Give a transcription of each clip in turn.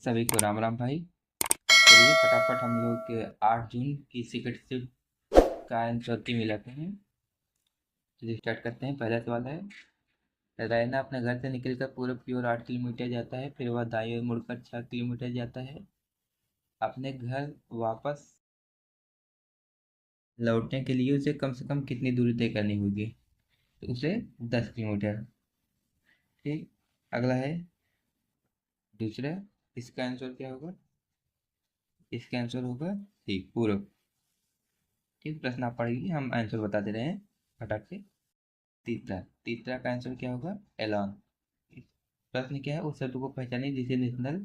सभी को राम राम भाई। चलिए फटाफट हम लोग 8 जून की सीक्रेट शिफ्ट का आंसर की मिलाते हैं। चलिए स्टार्ट करते हैं। पहला सवाल है, रैना अपने घर से निकलकर पूरब की ओर 8 किलोमीटर जाता है, फिर वह दाईं ओर मुड़कर 6 किलोमीटर जाता है। अपने घर वापस लौटने के लिए उसे कम से कम कितनी दूरी तय करनी होगी? तो उसे 10 किलोमीटर। ठीक। अगला है दूसरा, इसका आंसर क्या होगा? इसका आंसर होगा ठीक, पूरब। ठीक, प्रश्न आप पढ़िए, हम आंसर बता दे रहे हैं फटाक से। तीसरा तीसरा का आंसर क्या होगा? एलॉन। प्रश्न क्या है? उस शब्द को पहचानिए जिसे नेशनल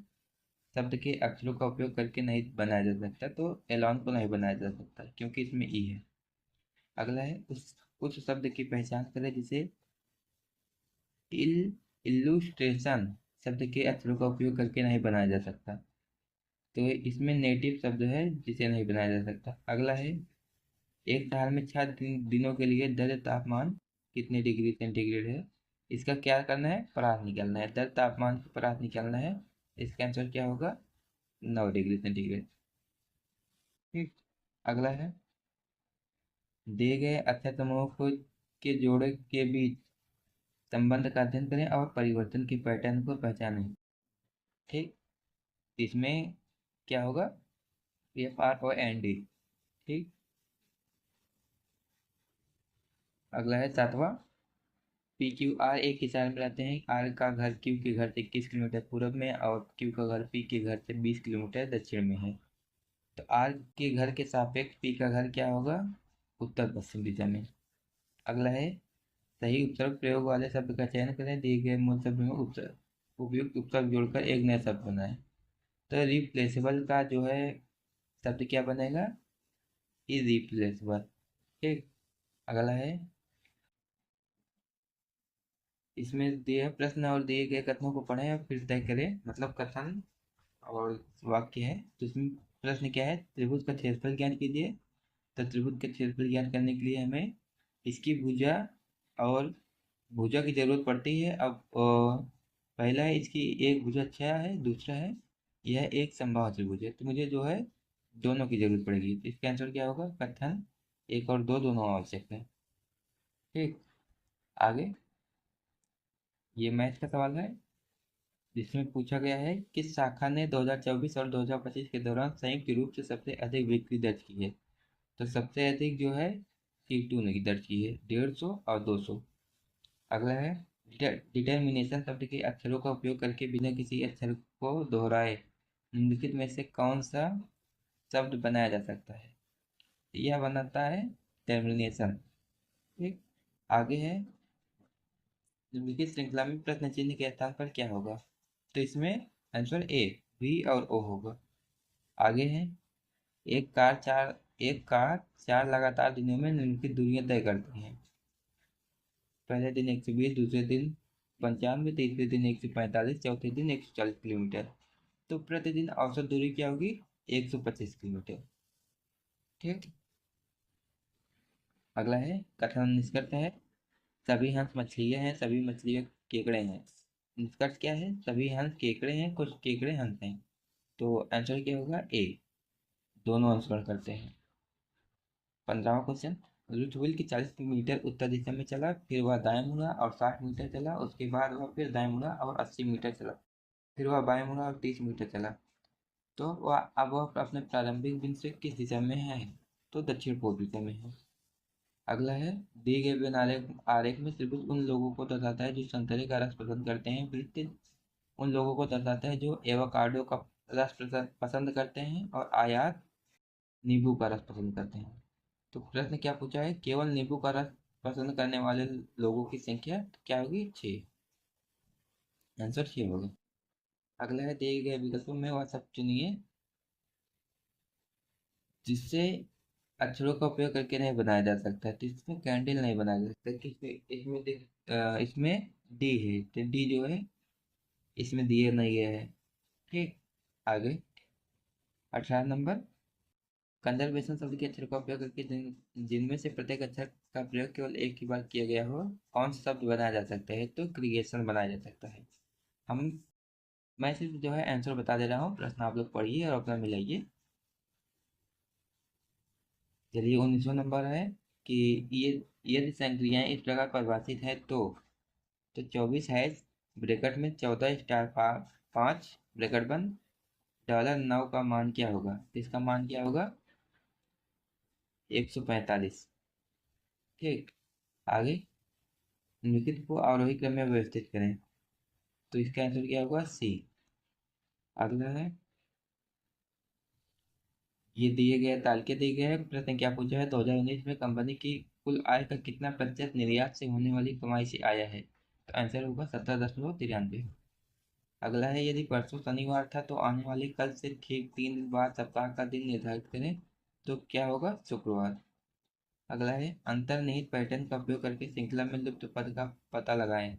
शब्द के अक्षरों का उपयोग करके नहीं बनाया जा सकता। तो एलॉन को नहीं बनाया जा सकता क्योंकि इसमें ई है। अगला है, उस शब्द की पहचान करें जिसे इल इल्लुस्ट्रेशन शब्द के अक्षरों का उपयोग करके नहीं बनाया जा सकता। तो इसमें नेटिव शब्द है जिसे नहीं बनाया जा सकता। अगला है, एक साल में 6 दिनों के लिए दर तापमान कितने डिग्री सेंटीग्रेड है? इसका क्या करना है? परास निकालना है। दर तापमान की परास निकालना है। इसका आंसर क्या होगा? 9 डिग्री सेंटीग्रेड। ठीक। अगला है, दिए गए अक्षर समूह को के जोड़े के बीच संबंध का अध्ययन करें और परिवर्तन की पैटर्न को पहचानें। ठीक। इसमें क्या होगा? एफ आर और एन डी। ठीक। अगला है सातवां, पी क्यू आर एक ही साल में रहते हैं। आर का घर क्यू के घर से 21 किलोमीटर पूर्व में और क्यू का घर पी के घर से 20 किलोमीटर दक्षिण में है। तो आर के घर के सापेक्ष पी का घर क्या होगा? उत्तर पश्चिम दिशा में। अगला है, सही उपसर्ग प्रयोग वाले शब्द का चयन करें। दिए गए मूल शब्द में उपयुक्त उपसर्ग जोड़कर एक नया शब्द बनाए। तो रिप्लेसेबल का जो है शब्द क्या बनेगा? इरिप्लेसेबल। ठीक। अगला है, इसमें दिए प्रश्न और दिए गए कथनों को पढ़ें और फिर तय करें। मतलब कथन और वाक्य है। तो इसमें प्रश्न क्या है? त्रिभुज का क्षेत्रफल ज्ञात कीजिए। तो त्रिभुज का क्षेत्रफल ज्ञात करने के लिए हमें इसकी भुजा और भुजा की जरूरत पड़ती है। अब पहला है, इसकी एक भुजा 6 है, दूसरा है यह एक समबाहु त्रिभुज है। तो मुझे जो है दोनों की जरूरत पड़ेगी। तो इसका आंसर क्या होगा? कथन एक और दो दोनों आवश्यक है। ठीक। आगे, ये मैथ का सवाल है जिसमें पूछा गया है, किस शाखा ने 2024 और 2025 के दौरान संयुक्त रूप से सबसे अधिक बिक्री दर्ज की है? तो सबसे अधिक जो है C2 ने दर्ज की है, 150 और 200। अगला है, डिटर्मिनेशन शब्द के अक्षरों का उपयोग करके बिना किसी अक्षर को दोहराए निम्नलिखित में से कौन सा शब्द बनाया जा सकता है? यह बनाता है टर्मिनेशन। ठीक। आगे है, निम्नलिखित श्रृंखला में प्रश्न चिन्ह के स्थान पर क्या होगा? तो इसमें आंसर ए, वी और ओ होगा। आगे है, एक कार 4 लगातार दिनों में निम्नलिखित दूरियां तय करती है। पहले दिन 120, दूसरे दिन 95, तीसरे दिन 145, चौथे दिन 140 किलोमीटर। तो प्रतिदिन औसत दूरी क्या होगी? 125 किलोमीटर। ठीक। अगला है, कथन निष्कर्ष है, सभी हंस मछलियां हैं, सभी मछलियां केकड़े हैं। निष्कर्ष क्या है? सभी हंस केकड़े हैं, कुछ केकड़े हंस हैं। तो आंसर क्या होगा? ए, दोनों अनुसरण करते हैं। 15वां क्वेश्चन, रुथविल की 40 मीटर उत्तर दिशा में चला, फिर वह दाएं मुड़ा और 60 मीटर चला। उसके बाद वह फिर दाएं मुड़ा और 80 मीटर चला। फिर वह बाएं मुड़ा और 30 मीटर चला। तो वह अपने प्रारंभिक बिंदु से किस दिशा में है? तो दक्षिण पूर्व दिशा में है। अगला है, दिए गए वेन आरेख आरेख में त्रिभुज उन लोगों को दर्शाता है जो संतरे का रस पसंद करते हैं। वृत्त उन लोगों को दर्शाता है जो एवोकाडो का रस पसंद करते हैं। और आयत नींबू का रस पसंद करते हैं। तो प्रश्न क्या पूछा है? केवल नींबू का रस पसंद करने वाले लोगों की संख्या क्या होगी? 6। आंसर 6 होगा। अगला है, दिए गए विकल्पों में वह सब चुनिए जिससे अक्षरों का उपयोग करके नहीं बनाया जा सकता। तो इसमें कैंडल नहीं बनाया जा सकता। किसमें? इसमें देख, इसमें डी है, तो डी जो है इसमें दिए नहीं गया है। ठीक। आगे 18 नंबर, कंजर्वेशन शब्द के अक्षर का उपयोग करके जिनमें से प्रत्येक अक्षर का प्रयोग केवल एक ही बार किया गया हो, कौन सा शब्द बनाया जा सकता है? तो क्रिएशन बनाया जा सकता है। हम मैं सिर्फ जो है आंसर बता दे रहा हूँ, प्रश्न आप लोग पढ़िए और अपना मिलाइए। चलिए 19वां नंबर है कि ये यदि संक्रियाएं इस प्रकार परिभाषित है तो 24 हैश ब्रैकेट में 14 स्टार 5 ब्रैकेट बंद $9 का मान क्या होगा? तो इसका मान क्या होगा? 145। ठीक, आगे निम्नलिखित को आरोही क्रम में व्यवस्थित करें। तो इसका आंसर क्या होगा? सी। अगला है, ये दिए गए तालिका दिए गए हैं, प्रश्न क्या पूछा है? 2019 में कंपनी की कुल आय का कितना प्रतिशत निर्यात से होने वाली कमाई से आया है? तो आंसर होगा 17.93। अगला है, यदि परसों शनिवार था तो आने वाले कल से ठीक 3 दिन बाद सप्ताह का दिन निर्धारित करें, तो क्या होगा? शुक्रवार। अगला है, अंतर्निहित पैटर्न का उपयोग करके श्रृंखला में लुप्त पद का पता लगाएं,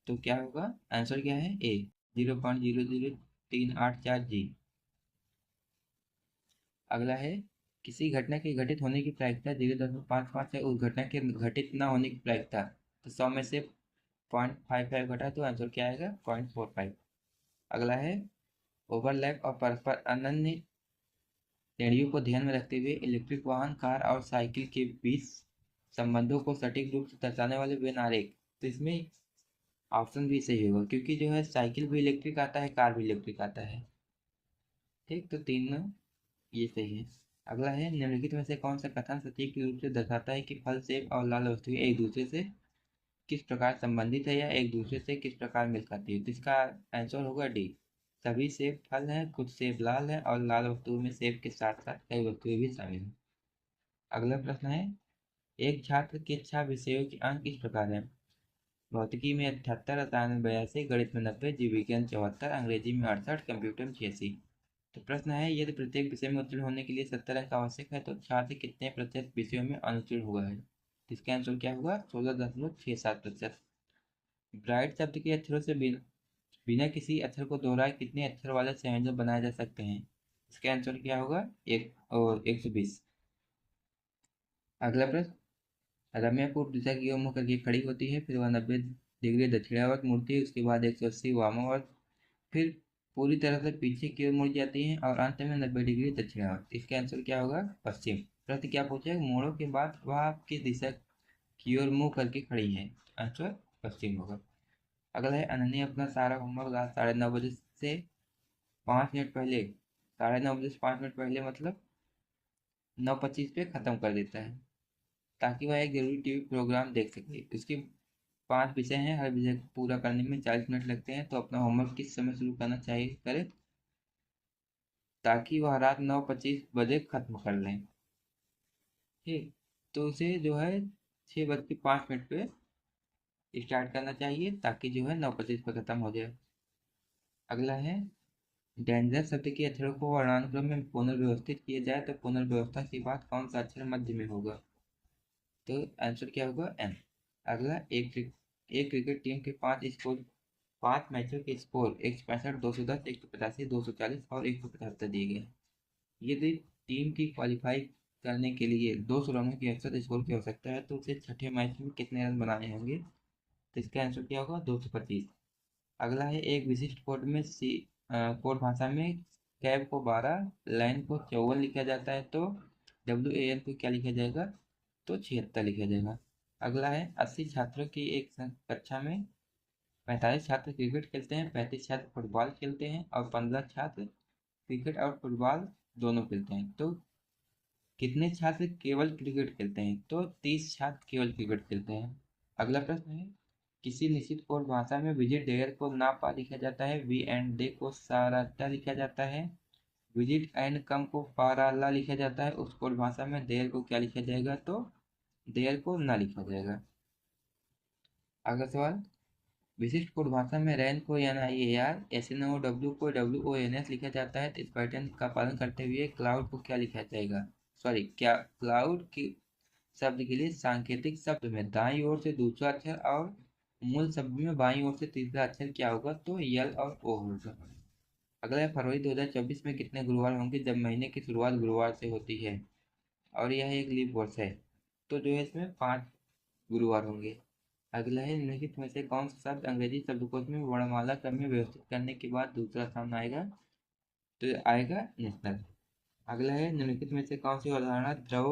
तो क्या होगा? आंसर क्या है? ए 0.00384 जी। अगला है, किसी घटना के घटित होने की प्रायिकता 0.55 है, उस घटना के घटित न होने की प्रायिकता, तो 100 में से 0.55 घटा तो आंसर क्या आएगा? 0.45। अगला है, ओवरलैप और परस्पर अनन्य श्रेणियों को ध्यान में रखते हुए इलेक्ट्रिक वाहन, कार और साइकिल के बीच संबंधों को सटीक रूप से दर्शाने वाले वेन आरेख। तो इसमें ऑप्शन भी सही होगा, क्योंकि जो है साइकिल भी इलेक्ट्रिक आता है, कार भी इलेक्ट्रिक आता है। ठीक, तो तीनों ये सही है। अगला है, निम्नलिखित में से कौन सा कथन सटीक रूप से दर्शाता है कि फल, सेब और लाल वस्तुएं एक दूसरे से किस प्रकार संबंधित है या एक दूसरे से किस प्रकार मिल खाती है? तो इसका आंसर होगा डी, सभी सेब फल हैं, कुछ सेब लाल हैं और लाल वस्तुओं में सेब के साथ साथ कई वस्तुएं भी शामिल हैं। अगला प्रश्न है, एक छात्र के 6 विषयों के अंक इस प्रकार हैं: भौतिकी में 78, रसायन में 82, गणित में 90, जीव विज्ञान 74, अंग्रेजी में 68, कंप्यूटर में 86। तो प्रश्न है, यदि प्रत्येक विषय में उत्तीर्ण होने के लिए 70 अंक आवश्यक है तो छात्र कितने प्रतिशत विषयों में अनुत्तीर्ण हुआ है? तो इसका आंसर क्या होगा? 16.67%। ब्राइट शब्द के अक्षरों से बिना किसी अक्षर को दोहराए कितने अक्षर वाले संयोजन बनाए जा सकते हैं? इसका आंसर क्या होगा? 120। अगला प्रश्न, रम्या पूर्व दिशा की ओर मुख करके खड़ी होती है, फिर वह 90 डिग्री दक्षिणावर्त मुड़ती है, उसके बाद 180 वामावर्त, फिर पूरी तरह से पीछे की ओर मुड़ जाती है और अंत में 90 डिग्री दक्षिणावर्त। इसका आंसर क्या होगा? पश्चिम। प्रश्न क्या पूछा है? मोड़ों के बाद वह किस दिशा की ओर मुंह करके खड़ी है? आंसर पश्चिम होगा। अगला है, अनन्या अपना सारा होमवर्क रात 9:30 बजे से 5 मिनट पहले, 9:30 बजे से 5 मिनट पहले मतलब 9:25 पे खत्म कर देता है, ताकि वह एक जरूरी टीवी प्रोग्राम देख सके। उसके 5 विषय हैं, हर विषय को पूरा करने में 40 मिनट लगते हैं, तो अपना होमवर्क किस समय शुरू करना चाहिए करे ताकि वह रात 9:25 बजे खत्म कर लें? ठीक, तो उसे जो है 6:05 पे स्टार्ट करना चाहिए, ताकि जो है 9:25 पे खत्म हो जाए। अगला है, डेंजर शब्द के अक्षरों को वर्णानुक्रम में पुनर्व्यवस्थित किया जाए तो पुनर्व्यवस्था के बाद कौन सा अक्षर मध्य में होगा? तो आंसर क्या होगा? एन। अगला, एक क्रिकेट टीम के 5 मैचों के स्कोर 165, 210, 185, 240 और 175 दिए गए। यदि टीम की क्वालिफाई करने के लिए 200 रनों की औसत स्कोर की आवश्यकता है तो उसे छठे मैच में कितने रन बनाने होंगे? तो इसका आंसर क्या होगा? 225। अगला है, एक विशिष्ट कोड भाषा में कैब को 12, लाइन को 54 लिखा जाता है, तो WAN को क्या लिखा जाएगा? तो 76 लिखा जाएगा। अगला है, 80 छात्रों की एक कक्षा में 45 छात्र क्रिकेट खेलते हैं, 35 छात्र फुटबॉल खेलते हैं और 15 छात्र क्रिकेट और फुटबॉल दोनों खेलते हैं, तो कितने छात्र केवल क्रिकेट खेलते हैं? तो 30 छात्र केवल क्रिकेट खेलते हैं। अगला प्रश्न है, किसी निश्चित कोड भाषा में विजिट डेयर को ना पा लिखा जाता है, वी एंड डे को साराटा लिखा जाता है, विजिट एंड कम को पाराला लिखा जाता है, उस कोड भाषा में देयर को क्या लिखा जाएगा? तो देयर को ना लिखा जाएगा। अगला सवाल, विशिष्ट कोड भाषा में रैन को NIAR, SNOW को WONS लिखा जाता है, तो इस पैटर्न का पालन करते हुए क्लाउड को क्या लिखा जाएगा? सॉरी, क्या क्लाउड की शब्द के लिए सांकेतिक शब्द में दाईं ओर से दूसरा अक्षर और मूल शब्द में बाईं ओर से तीसरा अक्षर क्या होगा? तो यल और ओ होगा। अगला है, फरवरी 2024 में कितने गुरुवार होंगे जब महीने की शुरुआत गुरुवार से होती है और यह एक लीप वर्ष है? तो जो है इसमें 5 गुरुवार होंगे। अगला है निम्नलिखित में से कौन सा शब्द अंग्रेजी शब्दकोश में वर्णमाला क्रम में व्यवस्थित करने के बाद दूसरा स्थान आएगा? तो आएगा नेशनल। अगला है निम्नलिखित में से कौन सी अवधारणा द्रव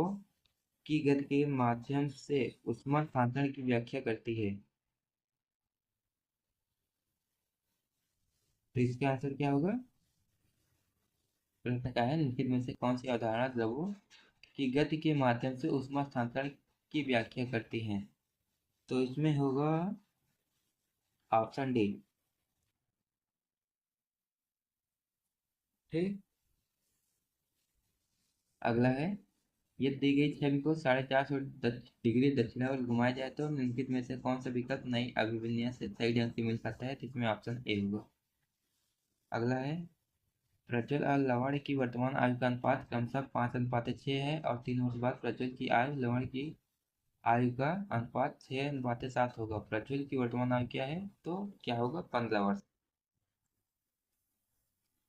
की गति के माध्यम से ऊष्मा स्थानांतरण की व्याख्या करती है? तो इसका आंसर क्या होगा? प्रश्न का है निम्नलिखित में से कौन सी अवधारणा द्रवों की गति के माध्यम से ऊष्मा स्थानांतरण की व्याख्या करती है? तो इसमें होगा ऑप्शन डी। ठीक। अगला है यदि दी गई छवि को 450 डिग्री दक्षिणावर्त घुमाया जाए तो निम्नलिखित में से कौन सा विकल्प नई अभिविन्यास से सही ढंग से मिल सकता है? तो इसमें ऑप्शन ए होगा। अगला है प्रज्वल और लवण की वर्तमान आयु का अनुपात क्रमशः 5:6 है और 3 वर्ष बाद प्रज्वल की आयु लवण की आयु का अनुपात 6:7 होगा। प्रज्वल की वर्तमान आयु क्या है? तो क्या होगा? 15 वर्ष।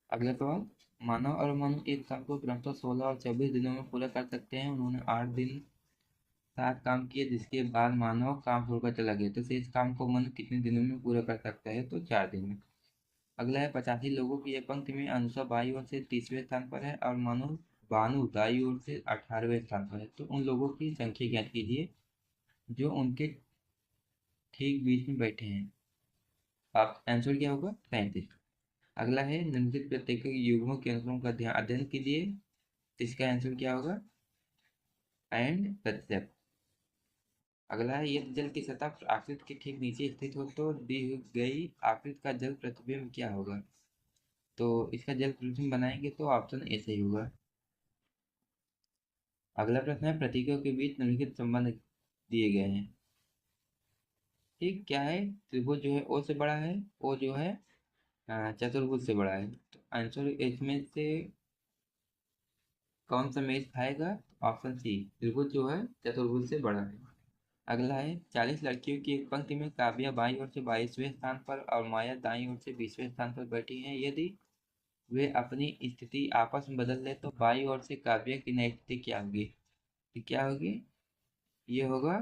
अगला सवाल मानव और मनु एक काम को क्रमशः 16 और 24 दिनों में पूरा कर सकते हैं। उन्होंने 8 दिन 7 काम किए जिसके बाद मानव काम छोड़कर चला गया। तो इस काम को मनु कितने दिनों में पूरा कर सकता है? तो 4 दिन में। अगला है 85 लोगों की एक पंक्ति में अनुषा बाईं ओर से 30वें स्थान पर है और भानु दाईं ओर से 18वें स्थान पर है। तो उन लोगों की संख्या ज्ञात कीजिए जो उनके ठीक बीच में बैठे हैं। आप आंसर क्या होगा? 35। अगला है निम्नलिखित प्रत्येक युग्मों के अनुक्रम का ध्यान अध्ययन कीजिए। इसका आंसर क्या होगा? एंड प्रतिशत। अगला है यदि जल की सतह आकृति के ठीक नीचे स्थित हो तो दी गई आकृति का जल प्रतिबिंब क्या होगा? तो इसका जल प्रतिबिंब बनाएंगे तो ऑप्शन ए सही होगा। अगला प्रश्न है प्रतीकों के बीच निम्नलिखित संबंध दिए गए हैं। ठीक। क्या है? त्रिभुज जो है ओ से बड़ा है, ओ जो है चतुर्भुज से बड़ा है। तो आंसर इसमें से कौन सा मेल खाएगा? ऑप्शन सी, त्रिभुज जो है चतुर्भुज से बड़ा है। अगला है 40 लड़कियों की एक पंक्ति में काव्या बाईं ओर से 22वें स्थान पर और माया दाईं ओर से 20वें स्थान पर बैठी हैं। यदि वे अपनी स्थिति आपस में बदल ले तो बाईं ओर से काव्या की नई स्थिति क्या होगी? तो क्या होगी? ये होगा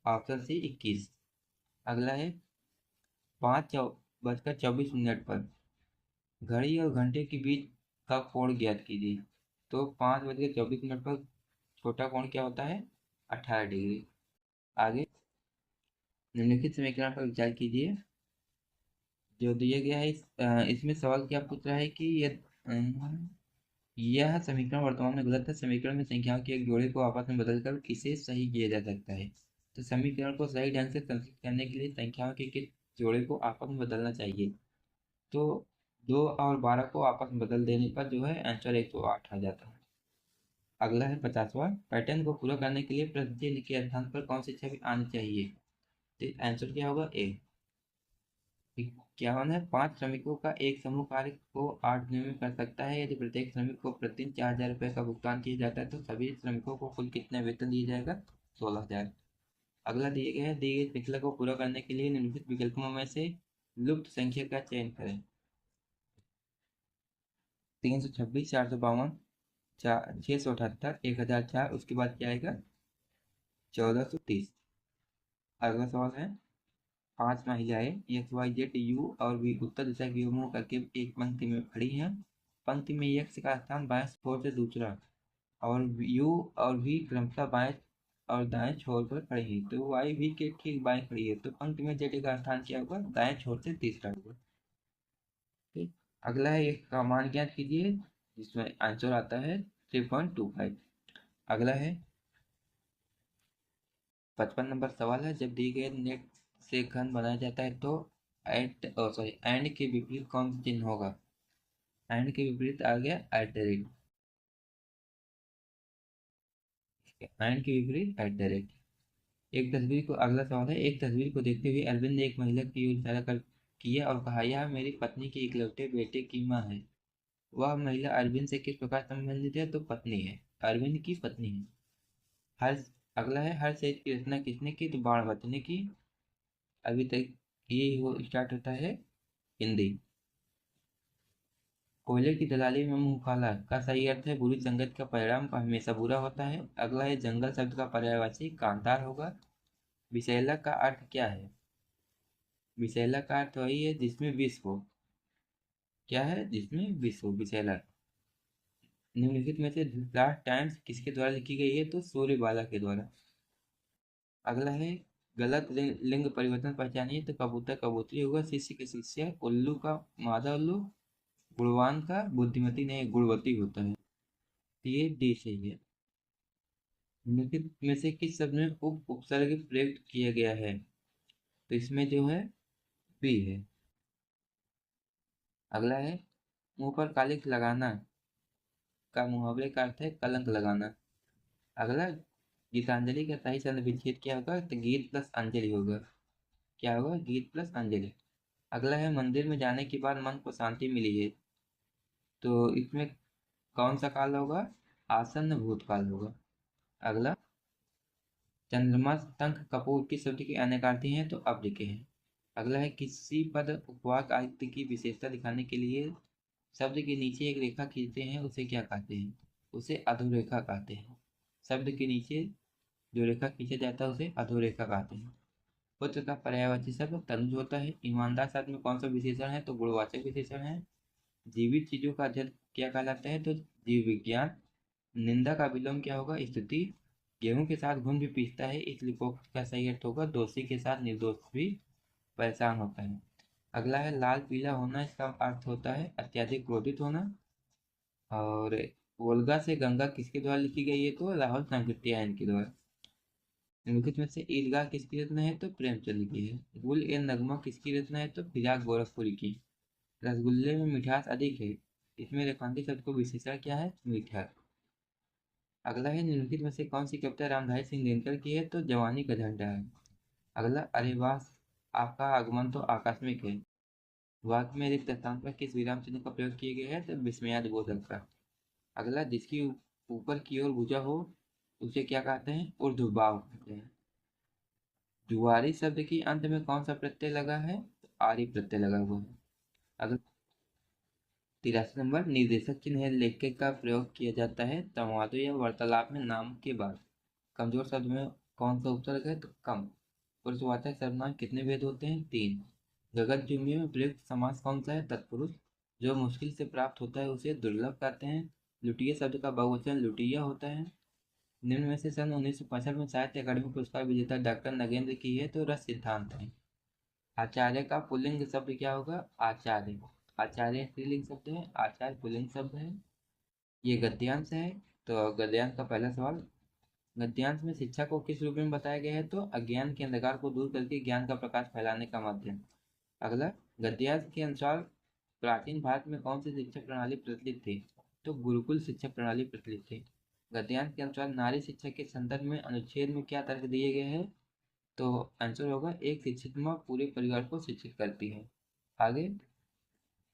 ऑप्शन सी 21। अगला है 5:24 पर घड़ी और घंटे के बीच का कोण ज्ञात कीजिए। तो 5:24 पर छोटा कोण क्या होता है? 18 डिग्री। आगे निम्नलिखित समीकरण पर विचार कीजिए जो दिया गया है। इसमें सवाल क्या पूछ रहा है कि यह समीकरण वर्तमान में गलत है। समीकरण में संख्याओं के एक जोड़े को आपस में बदलकर इसे सही किया जा सकता है। तो समीकरण को सही ढंग से संतुलित करने के लिए संख्याओं के किस जोड़े को आपस में बदलना चाहिए? तो 2 और 12 को आपस में बदल देने पर जो है आंसर 108 आ जाता है। अगला है 50वां पैटर्न को पूरा करने के लिए प्रत्यय के स्थान पर कौन सी छवि आनी चाहिए? तो आंसर क्या होगा? ए। 51 है 5 श्रमिकों का एक समूह कार्य को 8 दिनों में कर सकता है। यदि प्रत्येक श्रमिक को प्रतिदिन 4,000 रुपये का भुगतान किया जाता है तो सभी श्रमिकों को कुल कितना वेतन दिया जाएगा? 16,000। अगला दिए गए दी गई श्रृंखला को पूरा करने के लिए निम्नलिखित विकल्पों में से लुप्त संख्या का चयन करें। 326, 452, 678, 1004। उसके बाद क्या आएगा? 1430। अगला सवाल है 5 महिलाएं एक्स वाई जेड यू और वी उत्तर दिशा की मुंह करके एक पंक्ति में खड़ी हैं। पंक्ति में एक्स का स्थान बाएं छोर से दूसरा और यू और वी क्रमशः बाएं और दाएं छोर पर खड़े हैं। तो वाई वी के ठीक बाएं खड़ी है। तो पंक्ति में जेड का स्थान क्या होगा? दाएं छोर से तीसरा होगा। ठीक। अगला है एक का मान ज्ञात कीजिए जिसमें आंसर आता है 3.25। अगला है 55 नंबर सवाल है जब दी गए नेट से घन बनाया जाता है तो एंड के विपरीत कौन सा चिन्ह होगा? एंड के विपरीत आ गया एट द रेट। एंड के विपरीत एट द रेट। एक तस्वीर को अगला सवाल है एक तस्वीर को देखते हुए अरविंद ने एक महिला की ओर इशारा कर किया और कहा यह मेरी पत्नी के इकलौते बेटे की माँ है। वह महिला अरविंद से किस प्रकार संबंधित है? तो पत्नी है, अरविंद की पत्नी है। हर अगला है हर सेज की रचना किसने की? तो बाणभट्ट ने की। अभी तक ये वो स्टार्ट होता है हिंदी। कोयले की दलाली में मुंह काला का सही अर्थ है बुरी संगत का परिणाम हमेशा बुरा होता है। अगला है जंगल शब्द का पर्यायवाची कांतार होगा। विषैला का अर्थ क्या है? विषैला का अर्थ वही है जिसमें विष हो। क्या है? जिसमें विष हो, विषैला। निम्नलिखित में से लास्ट टाइम्स किसके द्वारा लिखी गई है? तो सूर्यबाला के द्वारा। अगला है गलत लिंग परिवर्तन पहचानिए। तो कबूतर कबूतरी होगा, शिष्य के शिष्य, उल्लू का मादा उल्लू, गुणवान का बुद्धिमती नहीं गुणवती होता है। तो ये डी सही है। निम्नलिखित में से किस शब्द में उपसर्ग प्रयुक्त किया गया है? तो इसमें जो है बी है। अगला है मुंह पर कालिख लगाना का मुहावरे का अर्थ है कलंक लगाना। अगला गीतांजलि का सही शब्द विच्छेद क्या होगा? तो गीत प्लस अंजलि होगा। क्या होगा? गीत प्लस अंजलि। अगला है मंदिर में जाने के बाद मन को शांति मिली है। तो इसमें कौन सा काल होगा? आसन्न भूतकाल होगा। अगला चंद्रमा शंख कपूर किस शब्द के अनेकार्थी हैं? तो अब लिखे हैं। अगला है किसी पद उपवाक आदित्य की विशेषता दिखाने के लिए शब्द के नीचे एक रेखा खींचते हैं, उसे क्या कहते हैं? उसे अधोरेखा कहते हैं। शब्द के नीचे जो रेखा खींचा जाता है उसे अधोरेखा कहते हैं। पुत्र का पर्यायवाची शब्द तनुज होता है। ईमानदार शब्द में कौन सा विशेषण है? तो गुणवाचक विशेषण है। जीवित चीजों का अध्ययन क्या कहलाता है? तो जीव विज्ञान। निंदा का विलोम क्या होगा? स्तुति। गेहूं के साथ घुन भी पीसता है, इसलिए कोष्ठ का सही अर्थ होगा दोषी के साथ निर्दोष भी परेशान होता है। अगला है लाल पीला होना, इसका अर्थ होता है अत्यधिक क्रोधित होना। और वोल्गा से गंगा किसके द्वारा लिखी गई है? तो राहुल सांकृत्यायन के द्वारा। निम्नलिखित में से ईदगाह किसकी रचना है? तो प्रेमचंद की है। गुल ए नगमा किसकी रचना है? तो फिराक गोरखपुरी की। रसगुल्ले में मिठास अधिक है, इसमें रेखांकित शब्द को विशेषण क्या है? मीठा। अगला है निम्नलिखित में से कौन सी कविता रामधारी सिंह दिनकर की है? तो जवानी का झंडा है। अगला अरे वाह आपका आगमन तो आकस्मिक है। वाक्य में रिक्त स्थान पर किस विराम चिन्ह का प्रयोग किया गया है? तो विस्मयाद बोधक का। अगला जिसकी ऊपर की ओर भुजा हो उसे क्या कहते हैं? ऊर्ध्वबाहु कहते हैं। जुआरी शब्द की अंत में कौन सा प्रत्यय लगा है? तो आरी प्रत्यय लगा हुआ है। अगला 83 नंबर निर्देशक चिन्ह लेखक का प्रयोग किया जाता है संवादों या वार्तालाप में नाम के बाद। कमजोर शब्द में कौन सा उपसर्ग है? तो कम। पुरुषवाचक सर्वनाम कितने भेद होते हैं? 3। गगनचुंबी में प्रयुक्त समास कौन सा है? तत्पुरुष। जो मुश्किल से प्राप्त होता है उसे दुर्लभ कहते हैं। लुटिया शब्द का बहुवचन लुटिया होता है। निम्न में से सन 1965 में साहित्य अकादमी पुरस्कार विजेता डॉक्टर नगेंद्र की है? तो रस सिद्धांत है। आचार्य का पुल्लिंग शब्द क्या होगा? आचार्य। आचार्य स्त्रीलिंग शब्द है, आचार्य पुल्लिंग शब्द है। ये गद्यांश है। तो गद्यांश का पहला सवाल, गद्यांश में शिक्षा को किस रूप में बताया गया है? तो अज्ञान के अंधकार को दूर करके ज्ञान का प्रकाश फैलाने का माध्यम। अगला गद्यांश के अनुसार प्राचीन भारत में कौन सी शिक्षा प्रणाली प्रचलित थी? तो गुरुकुल शिक्षा प्रणाली प्रचलित थी। गद्यांश के अनुसार नारी शिक्षा के संदर्भ में अनुच्छेद में क्या तर्क दिए गए हैं? तो आंसर होगा एक शिक्षित माँ पूरे परिवार को शिक्षित करती है। आगे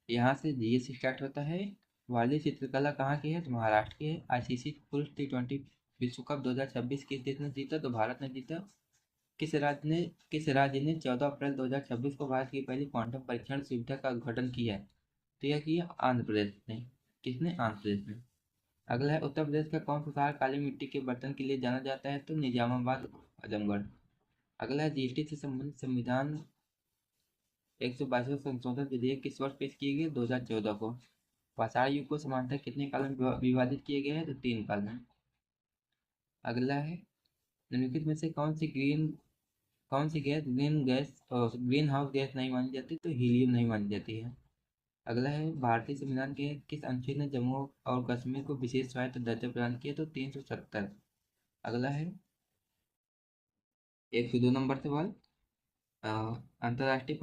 यहाँ से जीएस स्टार्ट होता है। वाली चित्रकला कहाँ की है? तो महाराष्ट्र की है। आईसीसी पुरुष T20 विश्व कप 2026 किस देश ने जीता? तो भारत ने जीता। किस राज्य ने 14 अप्रैल 2026 को भारत की पहली क्वांटम परीक्षण सुविधा का उद्घाटन किया है? तो यह किया आंध्र प्रदेश ने। किसने? आंध्र प्रदेश ने। अगला है उत्तर प्रदेश का कौन सा शहर काली मिट्टी के बर्तन के लिए जाना जाता है? तो निजामाबाद, आजमगढ़। अगला है जीएसटी से संबंधित संविधान 122वां संशोधन विधेयक किस वर्ष पेश किए गए? 2014 को। पाषाण युग को समानतः कितने काल में विभाजित किए गए हैं? तो 3 काल में। अगला है निम्नलिखित में से कौन सी गैस ग्रीन हाउस गैस नहीं मानी जाती? तो हीलियम नहीं मानी जाती है। अगला है भारतीय संविधान के किस अनुच्छेद ने जम्मू और कश्मीर को विशेष स्वायत्त दर्जा प्रदान किया? तो 370। अगला है 102 नंबर सवाल, अंतर्राष्ट्रीय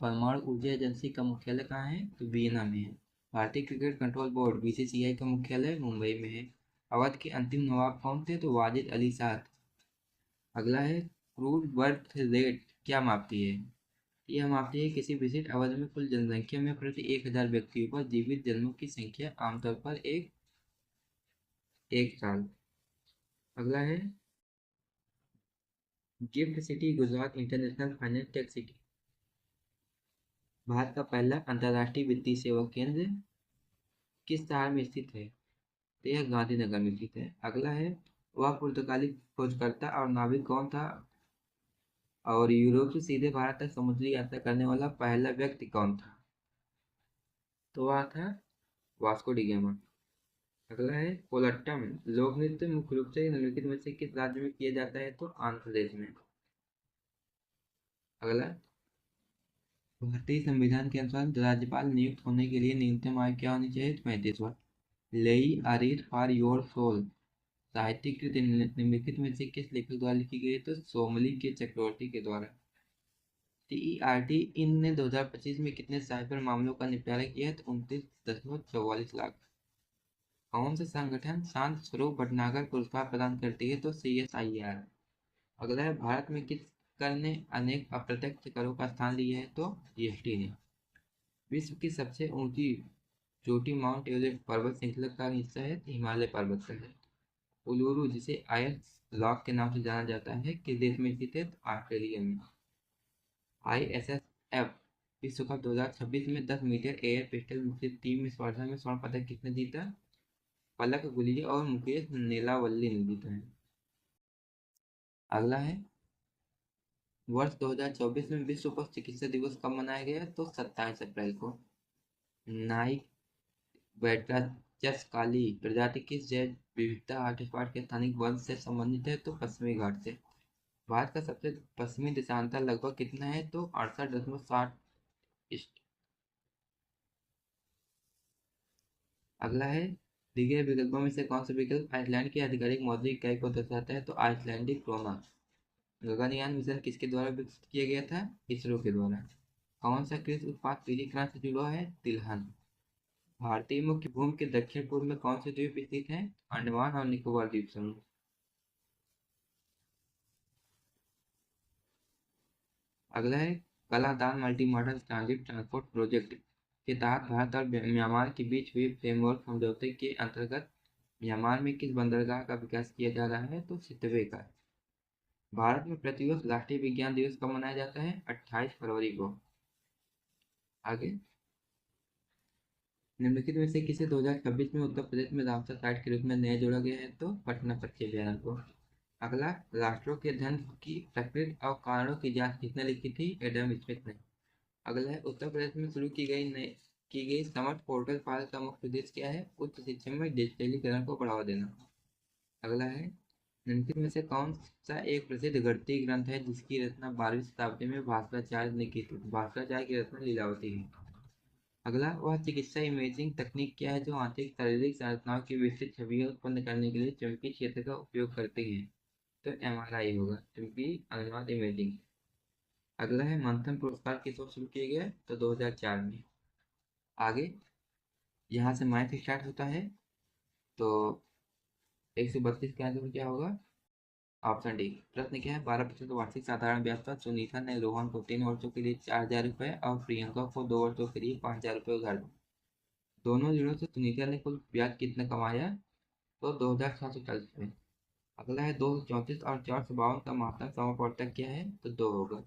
परमाणु ऊर्जा एजेंसी का मुख्यालय कहाँ है? तो वियना में है। भारतीय क्रिकेट कंट्रोल बोर्ड बीसीसीआई का मुख्यालय मुंबई में है। अवध के अंतिम नवाब कौन थे? तो वाजिद अली शाह। अगला है क्रूड बर्थ रेट क्या मापती है? यह मापती है किसी विशिष्ट अवधि में कुल जनसंख्या में प्रति 1000 व्यक्तियों पर जीवित जन्मों की संख्या, आमतौर पर एक साल। अगला है gift city Gujarat international finance tech city Bharat का पहला अंतर्राष्ट्रीय वित्तीय सेवा केंद्र किस शहर में स्थित है? तो यह गांधीनगर में स्थित है। अगला है वह पुर्तगाली खोजकर्ता और नाविक कौन था और यूरोप से सीधे भारत तक समुद्री यात्रा करने वाला पहला व्यक्ति कौन था? तो वह था वास्को डी गामा। अगला है कोलट्टम लोक नृत्य मुख्य रूप से निम्नलिखित में से किस राज्य में किया जाता है? तो आंध्र प्रदेश में। अगला, भारतीय संविधान के अनुसार राज्यपाल नियुक्त होने के लिए न्यूनतम आयु क्या होनी चाहिए? 35 वर्ष। लेई अरीर फॉर योर सोल साहित्यिक कृति निम्नलिखित में से किस लेखक द्वारा लिखी गई? तो सोमली के चक्रवर्ती के द्वारा। टीईआरटी इन ने 2025 में कितने साइबर मामलों का निपटारा किया है? तो 29.44 लाख। कौन सा संगठन शांत स्वरूप भटनागर पुरस्कार प्रदान करती है? तो CSIR। अगला है, भारत में किस कर ने अनेक अप्रत्यक्ष करों का स्थान लिया है? तो जीएसटी ने। विश्व की सबसे ऊंची चोटी माउंट एवरेस्ट पर्वत श्रृंखला का हिस्सा है हिमालय पर्वत है। उलुरु जिसे आयस लॉक के नाम से जाना जाता है किस देश में स्थित है? तो ऑस्ट्रेलिया में। ISSF विश्व कप 2026 में 10 मीटर एयर पिस्टल मिश्रित टीम में स्पर्धा में स्वर्ण पदक किसने जीता? पलक गुलिया और मुकेश नेलावल्ली ने जीता है। अगला है, वर्ष 2024 में विश्व पशु चिकित्सा दिवस कब मनाया गया? तो 27 अप्रैल को। नाइक वेट्राचस काली प्रजाति किस जैव विविधता हॉटस्पॉट के स्थानिक वन से संबंधित है? तो पश्चिमी घाट से। भारत का सबसे पश्चिमी देशांतर लगभग कितना है? तो 68.60 ईस्ट। अगला है, दिए गए विकल्पों में से कौन सा विकल्प आइसलैंड की आधिकारिक मौद्रिक इकाई को दर्शाता है? तो आइसलैंडिक क्रोना। गगनयान मिशन किसके द्वारा विकसित किया गया था? इसरो के द्वारा। कौन सा कृषि उत्पाद पीली क्रांति से जुड़ा है? तिलहन। भारतीय मुख्य भूमि के दक्षिण पूर्व में कौन से द्वीप स्थित हैं? अंडमान और निकोबार द्वीप समूह। अगला है, Kaladan multi modal transit transport project के तहत भारत और म्यांमार के बीच हुए फ्रेमवर्क समझौते के अंतर्गत म्यांमार में किस बंदरगाह का विकास किया जा रहा है? तो सितवे का। भारत में प्रतिवर्ष राष्ट्रीय विज्ञान दिवस कब मनाया जाता है? 28 फरवरी को। आगे, निम्नलिखित में से किसे 2026 में उत्तर प्रदेश में रामसर साइट के रूप में नया जोड़ा गया है? तो पटना पक्षी अभ्यारण्य को। अगला, राष्ट्रों के धन की प्रकृति और कारणों की जांच किसने लिखी थी? एडम स्मिथ ने। अगला है, उत्तर प्रदेश में शुरू की गई समर्थ पोर्टल पहल का मुख्य उद्देश्य क्या है? उच्च शिक्षा में डिजिटलीकरण को बढ़ावा देना। अगला है, निम्नलिखित में से कौन सा एक प्रसिद्ध गणितीय ग्रंथ है जिसकी रचना 12वीं शताब्दी में भास्कराचार्य ने की थी? भास्कराचार्य की रचना लीलावती है। अगला, वह चिकित्सा इमेजिंग तकनीक क्या है जो आंतरिक शारीरिक संरचनाओं की विस्तृत छवियां उत्पन्न करने के लिए चुंबकीय क्षेत्र का उपयोग करती है? तो MRI होगा, चुंबकीय अनुनाद इमेजिंग। अगला है, मंथन पुरस्कार किस वर्ष शुरू किया गया? तो 2004 में। आगे, यहाँ से मैथ स्टार्ट होता है। तो 132 का आंसर क्या होगा? Option D. प्रश्न क्या है? 12% वार्षिक साधारण ब्याज पर सुनीता ने रोहन को 3 वर्षों के लिए 4,000 रुपये और प्रियंका को 2 वर्षों के लिए 5,000 रुपये उधार दिए। दोनों ऋणों से सुनीता ने कुल ब्याज कितना कमाया? तो 2,740 रुपये। अगला है, 234 और 452 का मात्रा समापवर्तक क्या है? तो 2 होगा।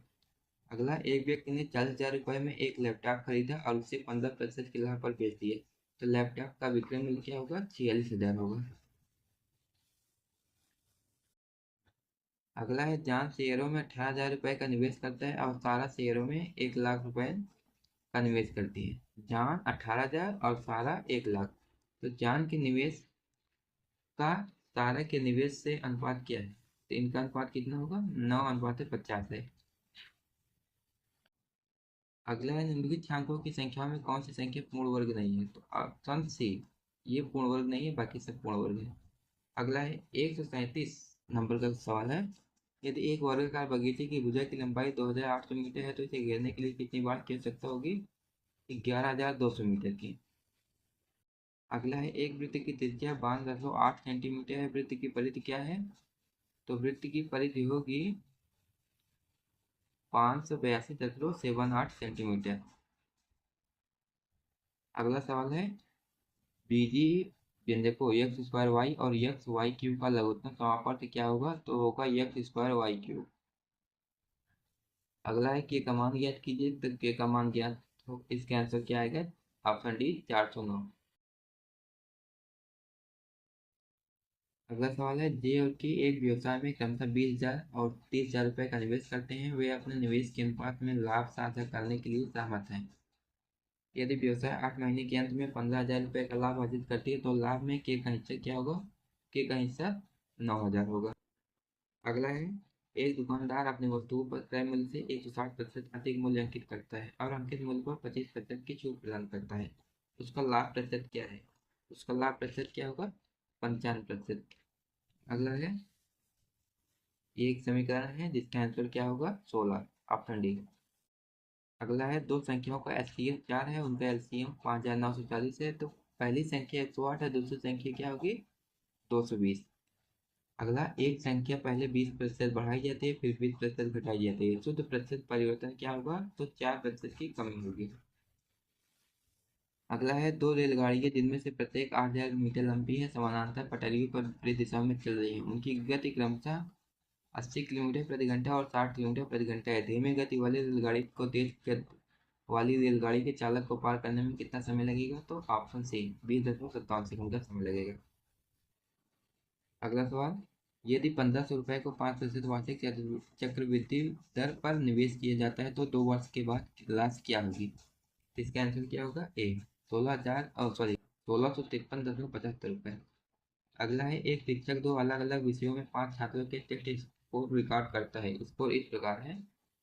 अगला, एक व्यक्ति ने 40,000 रुपये में एक लैपटॉप खरीदा और उसे 15% की लाभ पर बेच दिए, तो लैपटॉप का विक्रय मूल्य क्या होगा? 46,000 होगा। अगला है, जान शेयरों में 18,000 रुपये का निवेश करता है और सारा शेयरों में 1,00,000 रुपये का निवेश करती है। जान 18,000 और सारा 1,00,000, तो जान के निवेश का सारा के निवेश से अनुपात क्या है? तो इनका अनुपात कितना होगा? 9:50 है। अगला है, निम्नलिखित छात्रों की संख्या में कौन सी संख्या पूर्ण वर्ग नहीं है? तो ऑप्शन सी, ये पूर्ण वर्ग नहीं है, बाकी सब पूर्ण वर्ग है। अगला है, 137 नंबर का सवाल है, यदि एक वर्गाकार बगीचे की भुजा की लंबाई 2,800 मीटर है तो इसे घेरने के लिए कितनी बाढ़ की आवश्यकता होगी? 11,200 मीटर की। अगला है, एक वृत्त की त्रिज्या 12.8 सेंटीमीटर है, वृत्त की परिधि क्या है? तो वृत्त की परिधि होगी 582.78 सेंटीमीटर। अगला सवाल है, बीजी व्यंजकों एक्स स्क्वायर वाई और एक्स वाई क्यूब का लघुत्तम समापवर्त क्या होगा? तो होगा एक्स स्क्वायर वाई क्यूब। अगला है, के का मान ज्ञात कीजिए, तो के का मान ज्ञात हो, इसका आंसर क्या आएगा? Option D 409। अगला सवाल है, जे और के एक व्यवसाय में क्रमशः 20,000 और 30,000 रुपये का निवेश करते हैं। वे अपने निवेश के अनुपात में लाभ साझा करने के लिए सहमत हैं। यदि व्यवसाय 8 महीने के अंत में 15,000 रुपये का लाभ अर्जित करती है तो लाभ में के का हिस्सा क्या होगा? के का हिस्सा 9,000 होगा। अगला है, एक दुकानदार अपनी वस्तुओं पर क्रय मूल्य से 160% अधिक मूल्य अंकित करता है और अंकित मूल्य पर 25% की छूट प्रदान करता है। उसका लाभ प्रतिशत क्या है? उसका लाभ प्रतिशत क्या होगा? 95%। अगला है, ये एक समीकरण है जिसका आंसर क्या होगा? 16, ऑप्शन डी। अगला है, दो संख्याओं का एलसीएम 4 है, उनका एलसीएम 5,940 है, तो पहली संख्या 108 है, दूसरी संख्या क्या होगी? 220। अगला, एक संख्या पहले 20% बढ़ाई जाती है फिर 20% घटाई जाती है, शुद्ध प्रतिशत परिवर्तन क्या होगा? तो 4% की कमी होगी। अगला है, दो रेलगाड़ियां जिनमें से प्रत्येक 8,000 मीटर लंबी है, समानांतर पटरियों पर विपरीत दिशा में चल रही है। उनकी गति क्रमशः 80 किलोमीटर प्रति घंटा और 60 किलोमीटर प्रति घंटा है। धीमी गति वाली रेलगाड़ी को तेज गति वाली रेलगाड़ी के चालक को पार करने में कितना समय लगेगा? तो ऑप्शन सी, 20.57 सेकंड का समय लगेगा। अगला सवाल, यदि 1,500 रुपये को 5% वार्षिक चक्रवृद्धि दर पर निवेश किया जाता है तो 2 वर्ष के बाद राशि क्या होगी? तो इसका आंसर क्या होगा? ए, 16,53.75 रुपये। अगला है, एक शिक्षक दो अलग अलग विषयों में 5 छात्रों के टेस्ट स्कोर रिकॉर्ड करता है। स्कोर इस प्रकार है,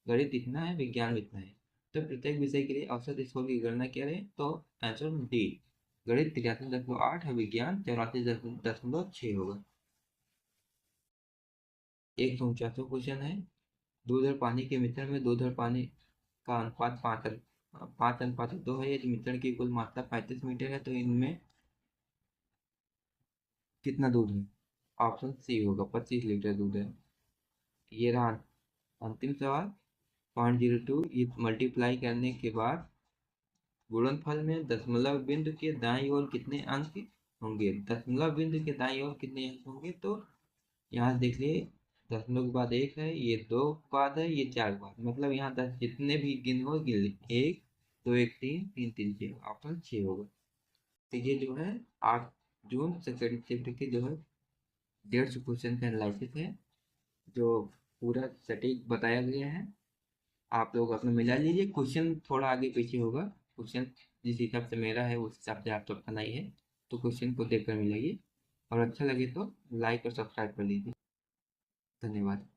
गणित इतना है, विज्ञान इतना है। तो प्रत्येक विषय के लिए औसत स्कोर की गणना करें तो आंसर डी, गणित 83.8 है, विज्ञान 84.6 होगा। 149वां क्वेश्चन है, दूध और पानी के मिश्रण में दूध और पानी का अनुपात 5:2 है। यदि मिश्रण की कुल मात्रा 35 मीटर है तो इनमें कितना दूध है? ऑप्शन सी होगा, 25 लीटर दूध है। ये रहा अंतिम सवाल, 0.02 ये मल्टीप्लाई करने के बाद गुणनफल में दशमलव बिंदु के दाईं ओर कितने अंक होंगे? दशमलव बिंदु के दाईं ओर कितने अंक होंगे? तो यहाँ देख लिए, दशमलव के बाद 1 है, ये 2 के बाद है, ये 4 के बाद, मतलब यहाँ 10 जितने भी गिन हो गिन ली, 1 2 1 3 3 3 6, ऑप्शन 6 होगा। तो ये जो है 8 जून सेकेंड शिफ्ट के जो है 150 क्वेश्चन का एनालिसिस है, जो पूरा सटीक बताया गया है। आप लोग अपना मिला लीजिए, क्वेश्चन थोड़ा आगे पीछे होगा। क्वेश्चन जिस हिसाब से मेरा है उस हिसाब से आप तो अपना ही है, तो क्वेश्चन को देखकर मिलाइए और अच्छा लगे तो लाइक और सब्सक्राइब कर लीजिए। धन्यवाद।